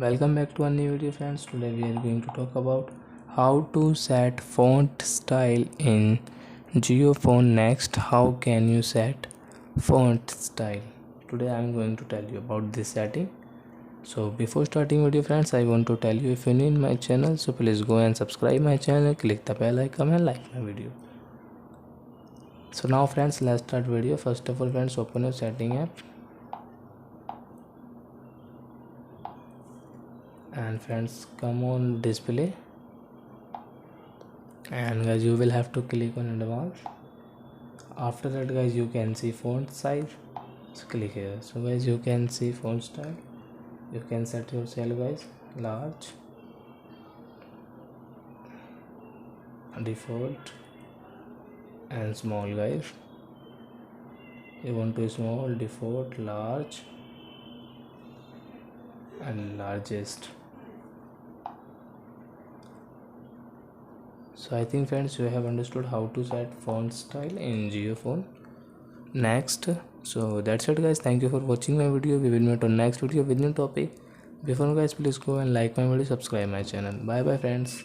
Welcome back to a new video friends. Today we are going to talk about how to set font style in Geophone. Next, how can you set font style? Today I am going to tell you about this setting. So before starting video friends, I want to tell you, if you're new in my channel, so please go and subscribe my channel, click the bell icon and like my video. So now friends, let's start video. First of all friends, open your setting app. And friends, come on display, and guys you will have to click on advanced. After that guys, you can see font size, so click here. So guys, you can see font style. You can set yourself guys large, default, and small guys. You want to small, default, large, and largest. So I think friends, you have understood how to set font style in Geophone. Next, so that's it guys. Thank you for watching my video. We will meet on next video with new topic. Before guys, please go and like my video, subscribe my channel. Bye bye friends.